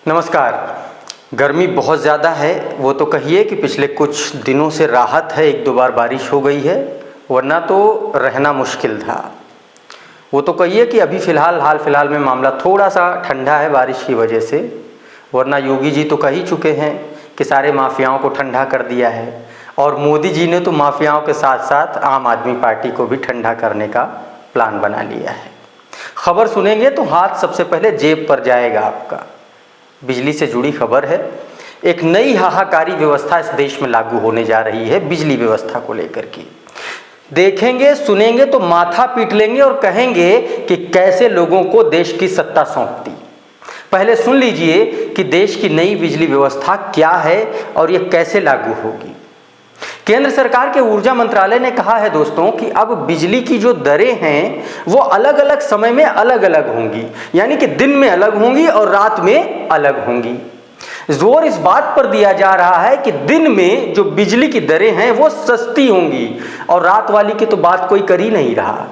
नमस्कार। गर्मी बहुत ज़्यादा है, वो तो कहिए कि पिछले कुछ दिनों से राहत है, एक दो बार बारिश हो गई है, वरना तो रहना मुश्किल था। वो तो कहिए कि अभी हाल फिलहाल में मामला थोड़ा सा ठंडा है बारिश की वजह से, वरना योगी जी तो कह ही चुके हैं कि सारे माफियाओं को ठंडा कर दिया है। और मोदी जी ने तो माफियाओं के साथ साथ आम आदमी पार्टी को भी ठंडा करने का प्लान बना लिया है। खबर सुनेंगे तो हाथ सबसे पहले जेब पर जाएगा आपका। बिजली से जुड़ी खबर है। एक नई हाहाकारी व्यवस्था इस देश में लागू होने जा रही है बिजली व्यवस्था को लेकर के। देखेंगे सुनेंगे तो माथा पीट लेंगे और कहेंगे कि कैसे लोगों को देश की सत्ता सौंप दी। पहले सुन लीजिए कि देश की नई बिजली व्यवस्था क्या है और ये कैसे लागू होगी। केंद्र सरकार के ऊर्जा मंत्रालय ने कहा है दोस्तों कि अब बिजली की जो दरें हैं वो अलग अलग समय में अलग अलग होंगी, यानी कि दिन में अलग होंगी और रात में अलग होंगी। जोर इस बात पर दिया जा रहा है कि दिन में जो बिजली की दरें हैं वो सस्ती होंगी और रात वाली की तो बात कोई कर ही नहीं रहा।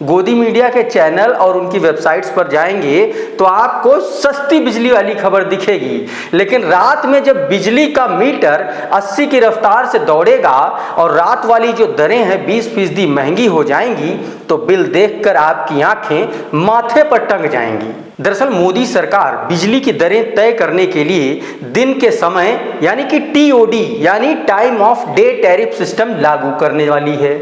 गोदी मीडिया के चैनल और उनकी वेबसाइट्स पर जाएंगे तो आपको सस्ती बिजली वाली खबर दिखेगी, लेकिन रात में जब बिजली का मीटर 80 की रफ्तार से दौड़ेगा और रात वाली जो दरें हैं 20% महंगी हो जाएंगी तो बिल देखकर आपकी आंखें माथे पर टंग जाएंगी। दरअसल मोदी सरकार बिजली की दरें तय करने के लिए दिन के समय यानी कि टीओडी यानी time of day tariff system लागू करने वाली है।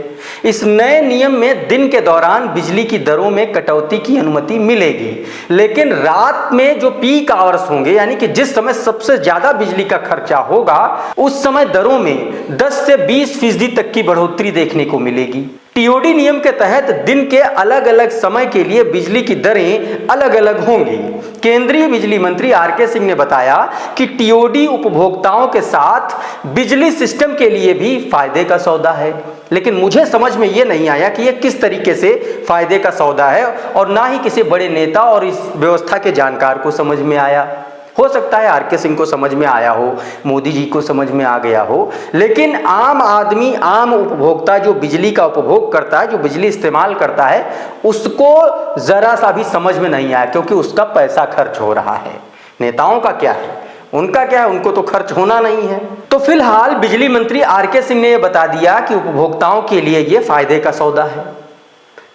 इस नए नियम में दिन के दौरान बिजली की दरों में कटौती की अनुमति मिलेगी, लेकिन रात में जो पीक आवर्स होंगे यानी कि जिस समय सबसे ज्यादा बिजली का खर्चा होगा उस समय दरों में 10 से 20% तक की बढ़ोतरी देखने को मिलेगी। टीओडी नियम के तहत दिन के अलग अलग समय के लिए बिजली की दरें अलग अलग होंगी। केंद्रीय बिजली मंत्री आर.के. सिंह ने बताया कि टीओडी उपभोक्ताओं के साथ बिजली सिस्टम के लिए भी फायदे का सौदा है, लेकिन मुझे समझ में ये नहीं आया कि यह किस तरीके से फायदे का सौदा है और ना ही किसी बड़े नेता और इस व्यवस्था के जानकार को समझ में आया। हो सकता है आर.के. सिंह को समझ में आया हो, मोदी जी को समझ में आ गया हो, लेकिन आम आदमी आम उपभोक्ता जो बिजली का उपभोग करता है, जो बिजली इस्तेमाल करता है, उसको जरा सा भी समझ में नहीं आया, क्योंकि उसका पैसा खर्च हो रहा है। नेताओं का क्या है, उनका क्या है, उनको तो खर्च होना नहीं है। तो फिलहाल बिजली मंत्री आर.के. सिंह ने यह बता दिया कि उपभोक्ताओं के लिए यह फायदे का सौदा है।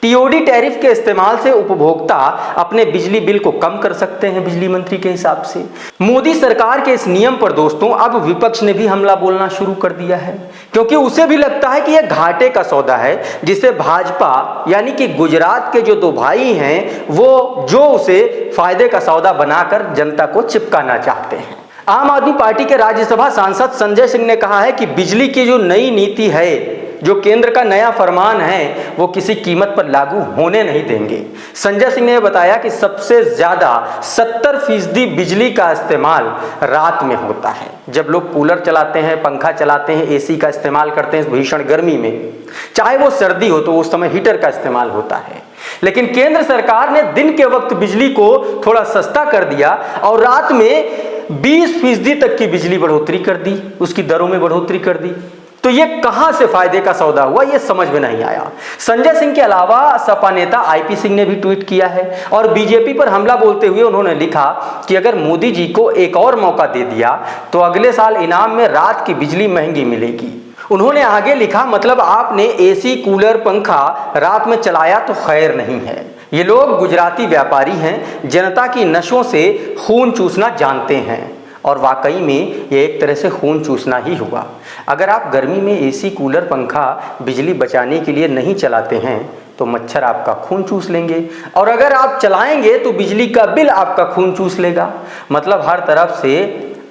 टीओडी टैरिफ के इस्तेमाल से उपभोक्ता अपने बिजली बिल को कम कर सकते हैं बिजली मंत्री के हिसाब से। मोदी सरकार के इस नियम पर दोस्तों अब विपक्ष ने भी हमला बोलना शुरू कर दिया है, क्योंकि उसे भी लगता है कि यह घाटे का सौदा है, जिसे भाजपा यानी कि गुजरात के जो दो भाई हैं वो जो उसे फायदे का सौदा बनाकर जनता को चिपकाना चाहते हैं। आम आदमी पार्टी के राज्यसभा सांसद संजय सिंह ने कहा है कि बिजली की जो नई नीति है, जो केंद्र का नया फरमान है, वो किसी कीमत पर लागू होने नहीं देंगे। संजय सिंह ने बताया कि सबसे ज्यादा 70% बिजली का इस्तेमाल रात में होता है, जब लोग कूलर चलाते हैं, पंखा चलाते हैं, एसी का इस्तेमाल करते हैं भीषण गर्मी में, चाहे वो सर्दी हो तो उस समय हीटर का इस्तेमाल होता है। लेकिन केंद्र सरकार ने दिन के वक्त बिजली को थोड़ा सस्ता कर दिया और रात में 20% तक की बिजली बढ़ोतरी कर दी, उसकी दरों में बढ़ोतरी कर दी। तो ये कहां से फायदे का सौदा हुआ, ये समझ में नहीं आया। संजय सिंह के अलावा सपा नेता आईपी सिंह ने भी ट्वीट किया है और बीजेपी पर हमला बोलते हुए उन्होंने लिखा कि अगर मोदी जी को एक और मौका दे दिया तो अगले साल इनाम में रात की बिजली महंगी मिलेगी। उन्होंने आगे लिखा, मतलब आपने एसी कूलर पंखा रात में चलाया तो खैर नहीं है। ये लोग गुजराती व्यापारी हैं, जनता की नसों से खून चूसना जानते हैं और वाकई में ये एक तरह से खून चूसना ही हुआ। अगर आप गर्मी में एसी कूलर पंखा बिजली बचाने के लिए नहीं चलाते हैं तो मच्छर आपका खून चूस लेंगे, और अगर आप चलाएंगे तो बिजली का बिल आपका खून चूस लेगा। मतलब हर तरफ से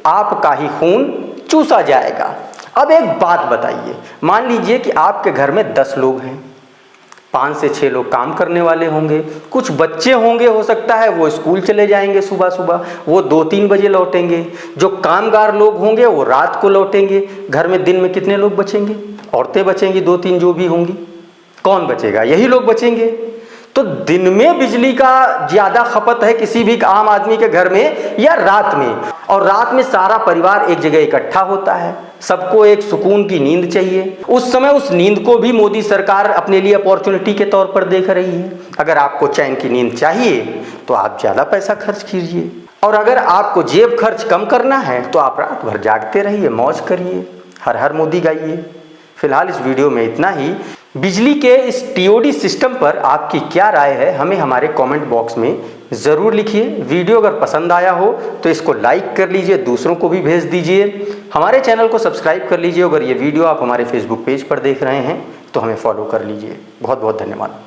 आपका ही खून चूसा जाएगा। अब एक बात बताइए, मान लीजिए कि आपके घर में 10 लोग हैं, 5 से 6 लोग काम करने वाले होंगे, कुछ बच्चे होंगे, हो सकता है वो स्कूल चले जाएंगे सुबह सुबह, वो 2-3 बजे लौटेंगे। जो कामगार लोग होंगे वो रात को लौटेंगे। घर में दिन में कितने लोग बचेंगे? औरतें बचेंगी, 2-3 जो भी होंगी। कौन बचेगा? यही लोग बचेंगे। तो दिन में बिजली का ज्यादा खपत है किसी भी आम आदमी के घर में या रात में? और रात में सारा परिवार एक जगह इकट्ठा होता है, सबको एक सुकून की नींद चाहिए। उस समय उस नींद को भी मोदी सरकार अपने लिए अपॉर्चुनिटी के तौर पर देख रही है। अगर आपको चैन की नींद चाहिए तो आप ज्यादा पैसा खर्च कीजिए। और अगर आपको जेब खर्च कम करना है तो आप रात भर जागते रहिए, मौज करिए, हर हर मोदी गाइए। फिलहाल इस वीडियो में इतना ही। बिजली के इस टीओडी सिस्टम पर आपकी क्या राय है हमें हमारे कमेंट बॉक्स में ज़रूर लिखिए। वीडियो अगर पसंद आया हो तो इसको लाइक कर लीजिए, दूसरों को भी भेज दीजिए। हमारे चैनल को सब्सक्राइब कर लीजिए। अगर ये वीडियो आप हमारे फेसबुक पेज पर देख रहे हैं तो हमें फॉलो कर लीजिए। बहुत बहुत धन्यवाद।